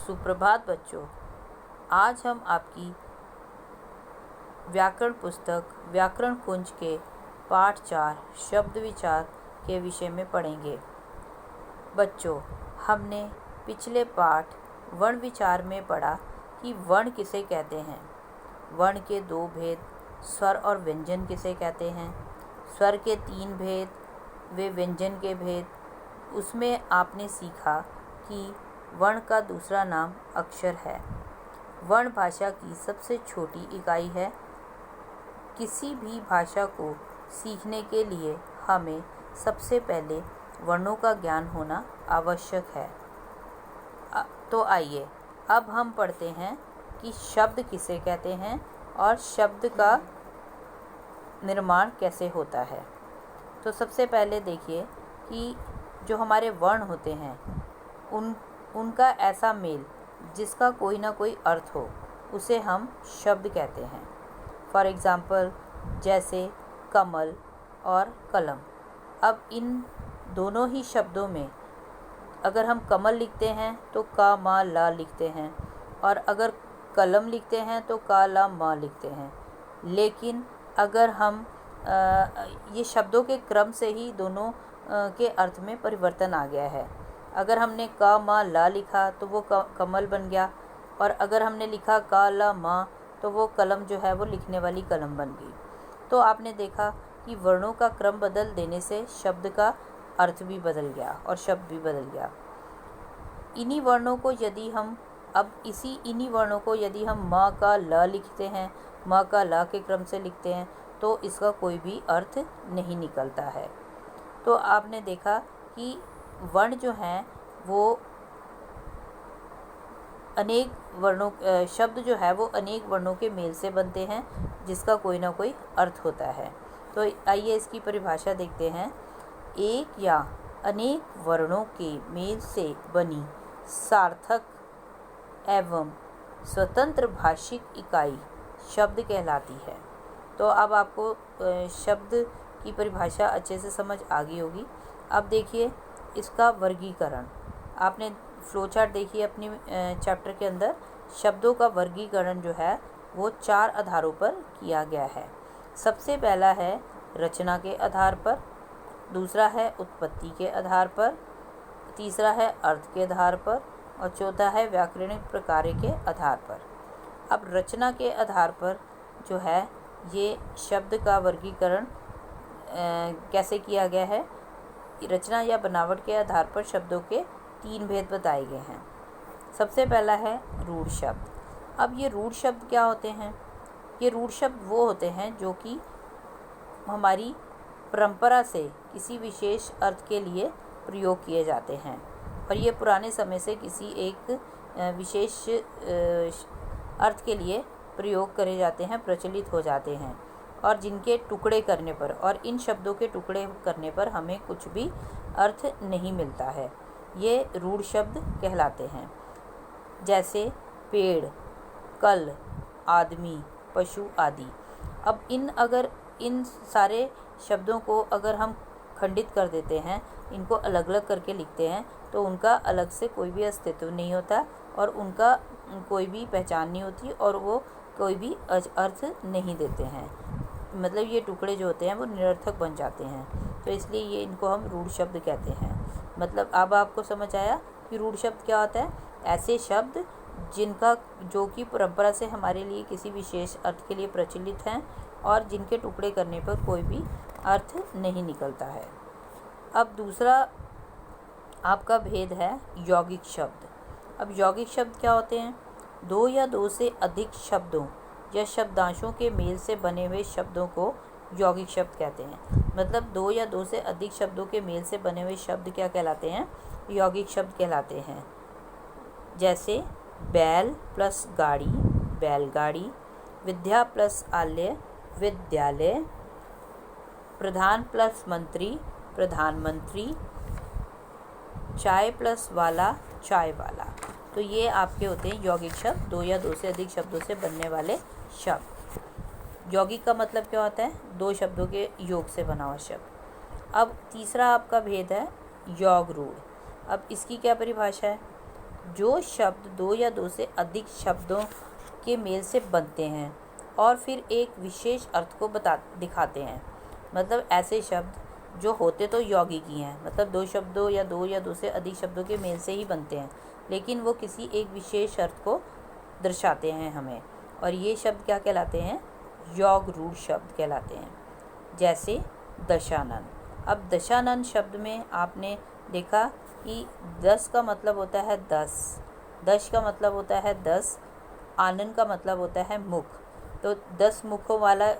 सुप्रभात बच्चों, आज हम आपकी व्याकरण पुस्तक व्याकरण कुंज के पाठ 4 शब्द विचार के विषय में पढ़ेंगे। बच्चों, हमने पिछले पाठ वर्ण विचार में पढ़ा कि वर्ण किसे कहते हैं। वर्ण के 2 भेद, स्वर और व्यंजन किसे कहते हैं। स्वर के 3 भेद वे व्यंजन के भेद। उसमें आपने सीखा कि वर्ण का दूसरा नाम अक्षर है। वर्ण भाषा की सबसे छोटी इकाई है। किसी भी भाषा को सीखने के लिए हमें सबसे पहले वर्णों का ज्ञान होना आवश्यक है। तो आइए अब हम पढ़ते हैं कि शब्द किसे कहते हैं और शब्द का निर्माण कैसे होता है। तो सबसे पहले देखिए कि जो हमारे वर्ण होते हैं उनका ऐसा मेल जिसका कोई ना कोई अर्थ हो, उसे हम शब्द कहते हैं। फॉर एग्ज़ाम्पल, जैसे कमल और कलम। अब इन दोनों ही शब्दों में अगर हम कमल लिखते हैं तो का मा ला लिखते हैं, और अगर कलम लिखते हैं तो का ला मा लिखते हैं। लेकिन अगर हम ये शब्दों के क्रम से ही दोनों के अर्थ में परिवर्तन आ गया है। अगर हमने का मा ला लिखा तो वो कमल बन गया, और अगर हमने लिखा का ला मा तो वो कलम जो है वो लिखने वाली कलम बन गई। तो आपने देखा कि वर्णों का क्रम बदल देने से शब्द का अर्थ भी बदल गया और शब्द भी बदल गया। इन्हीं वर्णों को यदि हम इन्हीं वर्णों को यदि हम मा का ल लिखते हैं, मा का ला के क्रम से लिखते हैं, तो इसका कोई भी अर्थ नहीं निकलता है। तो आपने देखा कि वर्ण जो हैं वो अनेक वर्णों शब्द जो है वो अनेक वर्णों के मेल से बनते हैं, जिसका कोई ना कोई अर्थ होता है। तो आइए इसकी परिभाषा देखते हैं। एक या अनेक वर्णों के मेल से बनी सार्थक एवं स्वतंत्र भाषिक इकाई शब्द कहलाती है। तो अब आपको शब्द की परिभाषा अच्छे से समझ आ गई होगी। अब देखिए इसका वर्गीकरण। आपने फ्लो चार्ट देखिए अपनी चैप्टर के अंदर। शब्दों का वर्गीकरण जो है वो 4 आधारों पर किया गया है। सबसे पहला है रचना के आधार पर, दूसरा है उत्पत्ति के आधार पर, तीसरा है अर्थ के आधार पर, और चौथा है व्याकरणिक प्रकार के आधार पर। अब रचना के आधार पर जो है ये शब्द का वर्गीकरण कैसे किया गया है। रचना या बनावट के आधार पर शब्दों के 3 भेद बताए गए हैं। सबसे पहला है रूढ़ शब्द। अब ये रूढ़ शब्द क्या होते हैं? ये रूढ़ शब्द वो होते हैं जो कि हमारी परंपरा से किसी विशेष अर्थ के लिए प्रयोग किए जाते हैं, और ये पुराने समय से किसी एक विशेष अर्थ के लिए प्रयोग करे जाते हैं, प्रचलित हो जाते हैं, और जिनके टुकड़े करने पर और इन शब्दों के टुकड़े करने पर हमें कुछ भी अर्थ नहीं मिलता है, ये रूढ़ शब्द कहलाते हैं। जैसे पेड़, कल, आदमी, पशु आदि। अब इन सारे शब्दों को अगर हम खंडित कर देते हैं, इनको अलग अलग करके लिखते हैं, तो उनका अलग से कोई भी अस्तित्व नहीं होता और उनका कोई भी पहचान नहीं होती, और वो कोई भी अर्थ नहीं देते हैं। मतलब ये टुकड़े जो होते हैं वो निरर्थक बन जाते हैं। तो इसलिए इनको हम रूढ़ शब्द कहते हैं। मतलब अब आपको समझ आया कि रूढ़ शब्द क्या होता है। ऐसे शब्द जो कि परंपरा से हमारे लिए किसी विशेष अर्थ के लिए प्रचलित हैं, और जिनके टुकड़े करने पर कोई भी अर्थ नहीं निकलता है। अब दूसरा आपका भेद है यौगिक शब्द। अब यौगिक शब्द क्या होते हैं? 2 या 2 से अधिक शब्दों या शब्दांशों के मेल से बने हुए शब्दों को यौगिक शब्द कहते हैं। मतलब 2 या 2 से अधिक शब्दों के मेल से बने हुए शब्द क्या कहलाते हैं? यौगिक शब्द कहलाते हैं। जैसे बैल प्लस गाड़ी, बैलगाड़ी, विद्या प्लस आलय, विद्यालय, प्रधान प्लस मंत्री, प्रधानमंत्री, चाय प्लस वाला, चाय वाला। तो ये आपके होते हैं यौगिक शब्द, 2 या 2 से अधिक शब्दों से बनने वाले शब्द। यौगिक का मतलब क्या होता है? 2 शब्दों के योग से बना हुआ शब्द। अब तीसरा आपका भेद है योग रूढ़। अब इसकी क्या परिभाषा है? जो शब्द दो या दो से अधिक शब्दों के मेल से बनते हैं और फिर एक विशेष अर्थ को दिखाते हैं। मतलब ऐसे शब्द जो होते तो यौगिक ही हैं, मतलब दो शब्दों या दो से अधिक शब्दों के मेल से ही बनते हैं, लेकिन वो किसी एक विशेष अर्थ को दर्शाते हैं हमें, और ये शब्द क्या कहलाते हैं? योग रूढ़ शब्द कहलाते हैं। जैसे दशानन। अब दशानन शब्द में आपने देखा कि 10 का मतलब होता है 10, दश का मतलब होता है 10, आनन का मतलब होता है मुख। तो 10 मुखों वाला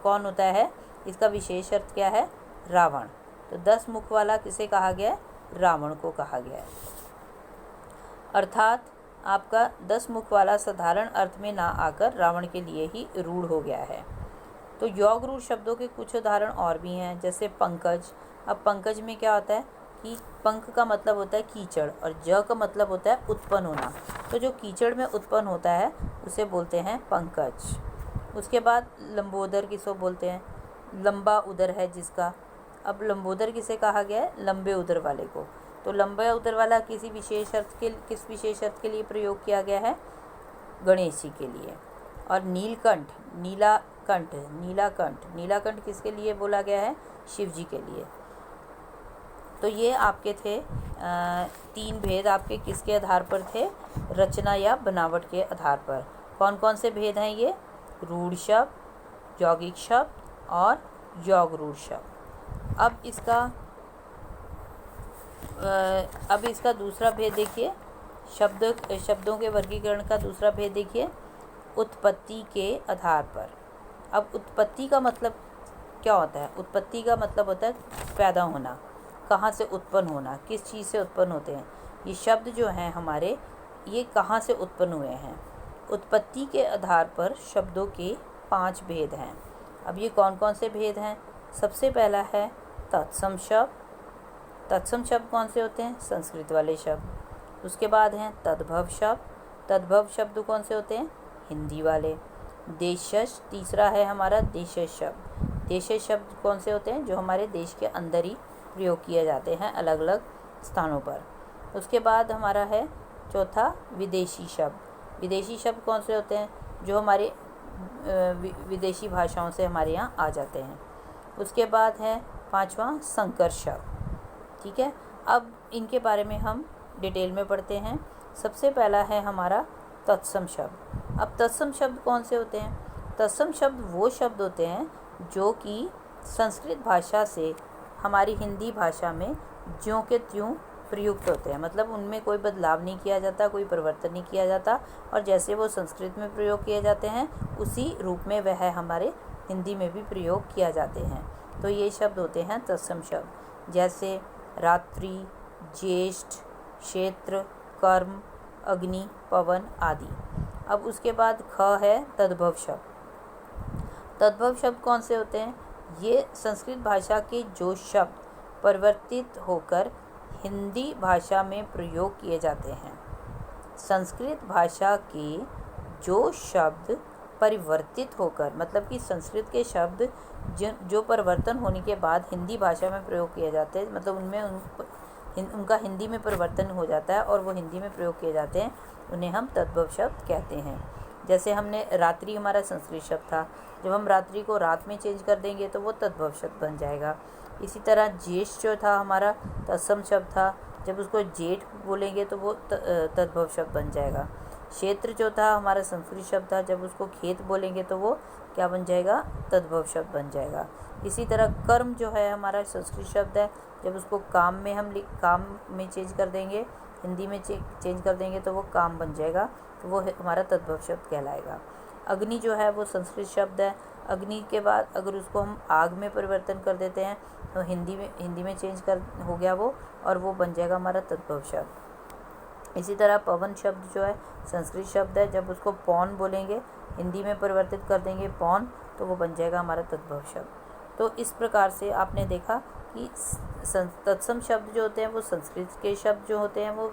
कौन होता है? इसका विशेष अर्थ क्या है? रावण। तो 10 मुख वाला किसे कहा गया? रावण को कहा गया है। अर्थात आपका 10 मुख वाला साधारण अर्थ में ना आकर रावण के लिए ही रूढ़ हो गया है। तो योग रूढ़ शब्दों के कुछ उदाहरण और भी हैं, जैसे पंकज। अब पंकज में क्या होता है कि पंख का मतलब होता है कीचड़ और ज का मतलब होता है उत्पन्न होना। तो जो कीचड़ में उत्पन्न होता है उसे बोलते हैं पंकज। उसके बाद लंबोदर किसको बोलते हैं? लंबा उदर है जिसका। अब लंबोदर किसे कहा गया है? लंबे उदर वाले को। तो लंबे उदर वाला किस विशेष अर्थ के लिए प्रयोग किया गया है? गणेश जी के लिए। और नीलकंठ, नीलाकंठ किसके लिए बोला गया है? शिव जी के लिए। तो ये आपके थे 3 भेद आपके किसके आधार पर थे? रचना या बनावट के आधार पर। कौन कौन से भेद हैं ये? रूढ़ शब्द, यौगिक शब्द और योग रूढ़ शब्द। अब इसका दूसरा भेद देखिए, शब्दों के वर्गीकरण का दूसरा भेद देखिए, उत्पत्ति के आधार पर। अब उत्पत्ति का मतलब क्या होता है? उत्पत्ति का मतलब होता है पैदा होना, कहाँ से उत्पन्न होना, किस चीज़ से उत्पन्न होते हैं। ये शब्द जो हैं हमारे, ये कहाँ से उत्पन्न हुए हैं। उत्पत्ति के आधार पर शब्दों के 5 भेद हैं। अब ये कौन कौन से भेद हैं? सबसे पहला है तत्सम शब्द। तत्सम शब्द कौन से होते हैं? संस्कृत वाले शब्द। उसके बाद हैं तद्भव शब्द। तद्भव शब्द कौन से होते हैं? हिंदी वाले। देशज, तीसरा है हमारा देशज शब्द। देशज शब्द कौन से होते हैं? जो हमारे देश के अंदर ही प्रयोग किए जाते हैं अलग अलग स्थानों पर। उसके बाद हमारा है चौथा विदेशी शब्द। विदेशी शब्द कौन से होते हैं? जो हमारे विदेशी भाषाओं से हमारे यहाँ आ जाते हैं। उसके बाद है 5वां संकर शब्द। ठीक है, अब इनके बारे में हम डिटेल में पढ़ते हैं। सबसे पहला है हमारा तत्सम शब्द। अब तत्सम शब्द कौन से होते हैं? तत्सम शब्द वो शब्द होते हैं जो कि संस्कृत भाषा से हमारी हिंदी भाषा में ज्यों के त्यों प्रयुक्त होते हैं। मतलब उनमें कोई बदलाव नहीं किया जाता, कोई परिवर्तन नहीं किया जाता, और जैसे वो संस्कृत में प्रयोग किए जाते हैं उसी रूप में वह हमारे हिंदी में भी प्रयोग किया जाते हैं। तो ये शब्द होते हैं तत्सम शब्द, जैसे रात्रि, ज्येष्ठ, क्षेत्र, कर्म, अग्नि, पवन आदि। अब उसके बाद ख है तद्भव शब्द। तद्भव शब्द कौन से होते हैं? ये संस्कृत भाषा के जो शब्द परिवर्तित होकर हिंदी भाषा में प्रयोग किए जाते हैं। संस्कृत भाषा के जो शब्द परिवर्तित होकर, मतलब कि संस्कृत के शब्द जो परिवर्तन होने के बाद हिंदी भाषा में प्रयोग किए जाते हैं, मतलब उनका हिंदी में परिवर्तन हो जाता है और वो हिंदी में प्रयोग किए जाते हैं, उन्हें हम तद्भव शब्द कहते हैं। जैसे हमने रात्रि हमारा संस्कृत शब्द था, जब हम रात्रि को रात में चेंज कर देंगे तो वो तद्भव शब्द बन जाएगा। इसी तरह ज्येष्ठ जो था हमारा तत्सम शब्द था, जब उसको जेठ बोलेंगे तो वो तद्भव शब्द बन जाएगा। क्षेत्र जो था हमारा संस्कृत शब्द था, जब उसको खेत बोलेंगे तो वो क्या बन जाएगा? तद्भव शब्द बन जाएगा। इसी तरह कर्म जो है हमारा संस्कृत शब्द है, जब उसको काम में चेंज कर देंगे, हिंदी में चेंज कर देंगे तो वो काम बन जाएगा, तो वो हमारा तद्भव शब्द कहलाएगा। अग्नि जो है वो संस्कृत शब्द है। अग्नि के बाद अगर उसको हम आग में परिवर्तन कर देते हैं तो हिंदी में चेंज हो गया वो, और वो बन जाएगा हमारा तद्भव शब्द। इसी तरह पवन शब्द जो है संस्कृत शब्द है, जब उसको पौन बोलेंगे, हिंदी में परिवर्तित कर देंगे पौन, तो वो बन जाएगा हमारा तद्भव शब्द। तो इस प्रकार से आपने देखा कि तत्सम शब्द जो होते हैं वो संस्कृत के शब्द जो होते हैं वो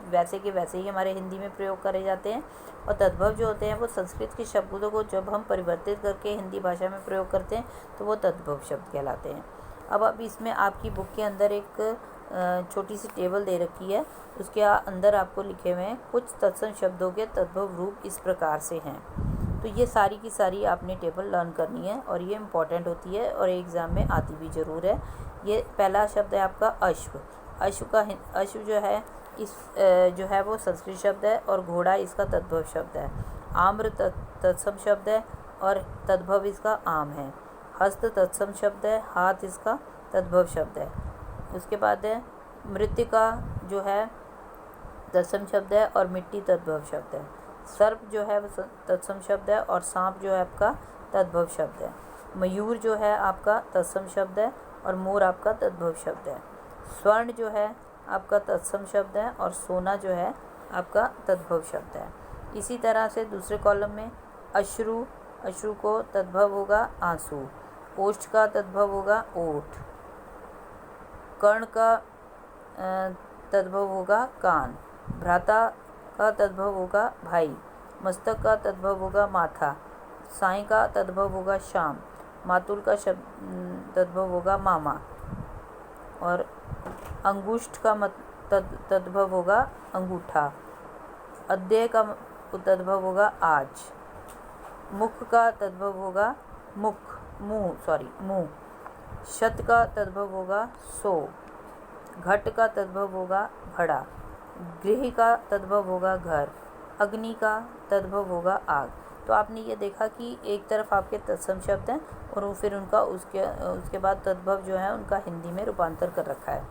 वैसे के वैसे ही हमारे हिंदी में प्रयोग करे जाते हैं, और तद्भव जो होते हैं वो संस्कृत के शब्दों को जब हम परिवर्तित करके हिंदी भाषा में प्रयोग करते हैं तो वो तद्भव शब्द कहलाते हैं। अब इसमें आपकी बुक के अंदर एक छोटी सी टेबल दे रखी है, उसके अंदर आपको लिखे हुए हैं कुछ तत्सम शब्दों के तद्भव रूप इस प्रकार से हैं। तो ये सारी की सारी आपने टेबल लर्न करनी है और ये इम्पॉर्टेंट होती है और एग्ज़ाम में आती भी ज़रूर है। ये पहला शब्द है आपका अश्व। अश्व जो है इस जो है वो संस्कृत शब्द है और घोड़ा इसका तद्भव शब्द है। आम्र तत्सम शब्द है और तद्भव इसका आम है। हस्त तत्सम शब्द है, हाथ इसका तद्भव शब्द है। उसके बाद है मृत्तिका जो है तत्सम शब्द है और मिट्टी तद्भव शब्द है। सर्प जो है वो तत्सम शब्द है और सांप जो है आपका तद्भव शब्द है। मयूर जो है आपका तत्सम शब्द है और मोर आपका तद्भव शब्द है। स्वर्ण जो है आपका तत्सम शब्द है और सोना जो है आपका तद्भव शब्द है। इसी तरह से दूसरे कॉलम में अश्रु, अश्रु को तद्भव होगा आंसू। ओष्ठ का तद्भव होगा ओठ। कर्ण का तद्भव होगा कान। भ्राता का तद्भव होगा भाई। मस्तक का तद्भव होगा माथा। साईं का तद्भव होगा शाम। मातुल का शब्द तद्भव होगा मामा। और अंगुष्ठ का तद्भव होगा अंगूठा। अद्यय का तद्भव होगा आज। मुख का तद्भव होगा मुंह। शत का तद्भव होगा 100। घट का तद्भव होगा घड़ा। गृह का तद्भव होगा घर। अग्नि का तद्भव होगा आग। तो आपने ये देखा कि एक तरफ आपके तत्सम शब्द हैं और फिर उनका उसके बाद तद्भव जो है उनका हिंदी में रूपांतर कर रखा है।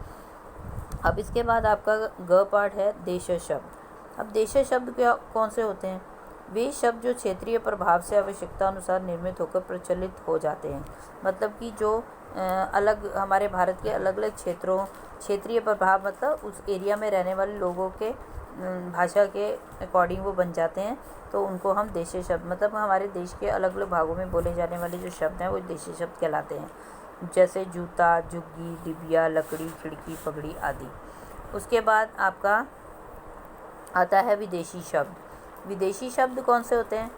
अब इसके बाद आपका ग पार्ट है देश शब्द। अब देश शब्द क्या कौन से होते हैं? वे शब्द जो क्षेत्रीय प्रभाव से आवश्यकता अनुसार निर्मित होकर प्रचलित हो जाते हैं। मतलब कि जो अलग हमारे भारत के अलग अलग क्षेत्रों, क्षेत्रीय प्रभाव मतलब उस एरिया में रहने वाले लोगों के भाषा के अकॉर्डिंग वो बन जाते हैं, तो उनको हम देशीय शब्द मतलब हमारे देश के अलग अलग भागों में बोले जाने वाले जो शब्द हैं वो देशीय शब्द कहलाते हैं। जैसे जूता, झुग्गी, डिबिया, लकड़ी, खिड़की, पगड़ी आदि। उसके बाद आपका आता है विदेशी शब्द। विदेशी शब्द कौन से होते हैं?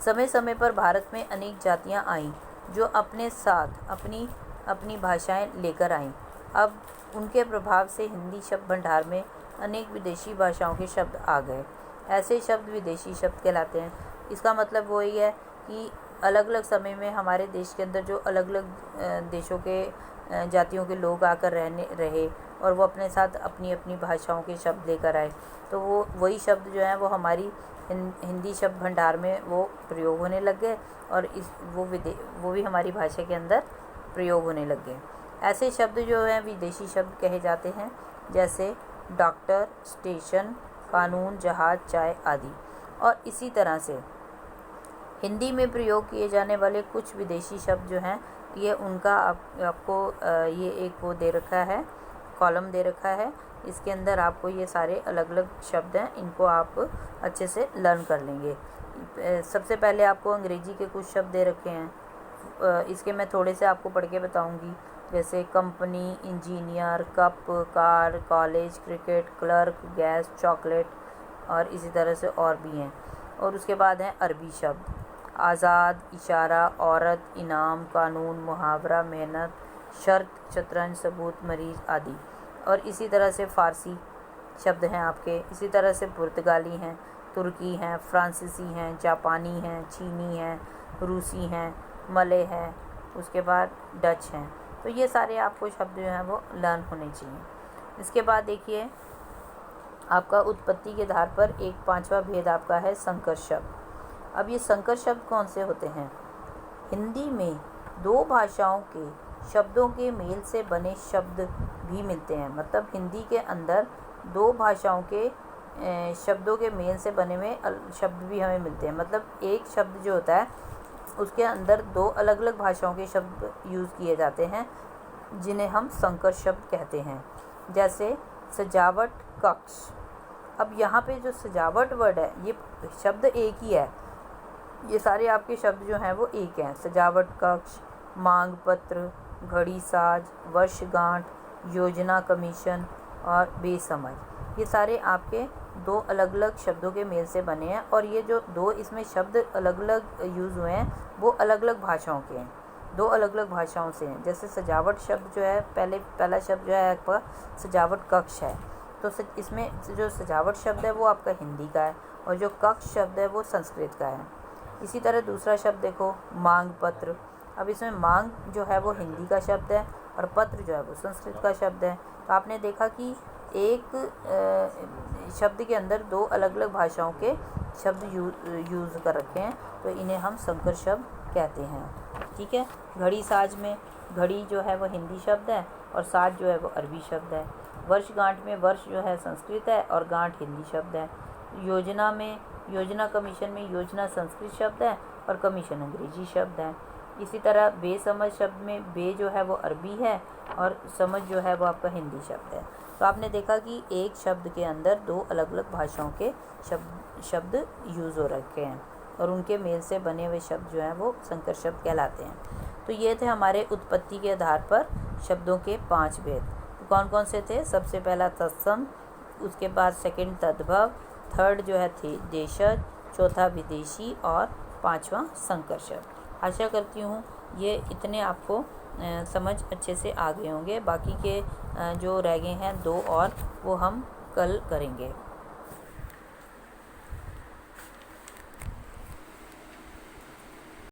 समय समय पर भारत में अनेक जातियां आईं जो अपने साथ अपनी अपनी भाषाएं लेकर आईं। अब उनके प्रभाव से हिंदी शब्द भंडार में अनेक विदेशी भाषाओं के शब्द आ गए। ऐसे शब्द विदेशी शब्द कहलाते हैं। इसका मतलब वही है कि अलग अलग समय में हमारे देश के अंदर जो अलग अलग देशों के जातियों के लोग आकर रहे और वो अपने साथ अपनी अपनी भाषाओं के शब्द लेकर आए, तो वो वही शब्द जो है वो हमारी हिंदी शब्द भंडार में वो प्रयोग होने लग गए और वो भी हमारी भाषा के अंदर प्रयोग होने लग गए। ऐसे शब्द जो हैं विदेशी शब्द कहे जाते हैं, जैसे डॉक्टर, स्टेशन, कानून, जहाज, चाय आदि। और इसी तरह से हिंदी में प्रयोग किए जाने वाले कुछ विदेशी शब्द जो हैं ये उनका आपको ये एक वो दे रखा है, कॉलम दे रखा है। इसके अंदर आपको ये सारे अलग अलग शब्द हैं, इनको आप अच्छे से लर्न कर लेंगे। सबसे पहले आपको अंग्रेजी के कुछ शब्द दे रखे हैं, इसके मैं थोड़े से आपको पढ़ के बताऊंगी। जैसे company, engineer, cup, car, college, cricket, clerk, gas, chocolate और इसी तरह से और भी हैं। और उसके बाद हैं अरबी शब्द, आज़ाद, इशारा, औरत, इनाम, कानून, मुहावरा, मेहनत, शर्त, शतरंज, सबूत, मरीज आदि। और इसी तरह से फ़ारसी शब्द हैं आपके। इसी तरह से पुर्तगाली हैं, तुर्की हैं, फ्रांसीसी हैं, जापानी हैं, चीनी हैं, रूसी हैं, मले हैं, उसके बाद डच हैं। तो ये सारे आपको शब्द जो हैं वो लर्न होने चाहिए। इसके बाद देखिए आपका उत्पत्ति के आधार पर एक पांचवा भेद आपका है संकर शब्द। अब ये संकर शब्द कौन से होते हैं? हिंदी में दो भाषाओं के शब्दों के मेल से बने शब्द भी मिलते हैं। मतलब हिंदी के अंदर दो भाषाओं के शब्दों के मेल से बने हुए शब्द भी हमें मिलते हैं। मतलब एक शब्द जो होता है उसके अंदर दो अलग अलग भाषाओं के शब्द यूज़ किए जाते हैं, जिन्हें हम संकर शब्द कहते हैं। जैसे सजावट, कक्ष। अब यहाँ पे जो सजावट वर्ड है ये शब्द एक ही है, ये सारे आपके शब्द जो हैं वो एक हैं। सजावट, कक्ष, मांग पत्र, घड़ी साज, वर्षगांठ, योजना, कमीशन और बेसमझ, ये सारे आपके दो अलग अलग शब्दों के मेल से बने हैं। और ये जो दो इसमें शब्द अलग अलग यूज़ हुए हैं वो अलग अलग भाषाओं के हैं। दो अलग अलग भाषाओं से हैं। जैसे सजावट शब्द जो है, पहला शब्द जो है आपका सजावट कक्ष है, तो इसमें जो सजावट शब्द है वो आपका हिंदी का है और जो कक्ष शब्द है वो संस्कृत का है। इसी तरह दूसरा शब्द देखो, मांग पत्र। अब इसमें मांग जो है वो हिंदी का शब्द है और पत्र जो है वो संस्कृत का शब्द है। तो आपने देखा कि एक शब्द के अंदर दो अलग अलग भाषाओं के शब्द यूज़ कर रखे हैं, तो इन्हें हम संकर शब्द कहते हैं। ठीक है। घड़ी साज में घड़ी जो है वो हिंदी शब्द है और साज जो है वो अरबी शब्द है। वर्षगांठ में वर्ष जो है संस्कृत है और गांठ हिंदी शब्द है। योजना कमीशन में योजना संस्कृत शब्द है और कमीशन अंग्रेजी शब्द है। इसी तरह बेसमझ शब्द में बे जो है वो अरबी है और समझ जो है वो आपका हिंदी शब्द है। तो आपने देखा कि एक शब्द के अंदर दो अलग अलग भाषाओं के शब्द यूज़ हो रखे हैं और उनके मेल से बने हुए शब्द जो हैं वो संकर शब्द कहलाते हैं। तो ये थे हमारे उत्पत्ति के आधार पर शब्दों के 5 भेद। तो कौन कौन से थे? सबसे पहला तत्सम, उसके बाद सेकंड तद्भव, थर्ड जो है देशज, चौथा विदेशी और पांचवा संकर शब्द। आशा करती हूँ ये इतने आपको समझ अच्छे से आ गए होंगे। बाकी के जो रह गए हैं 2 और वो हम कल करेंगे।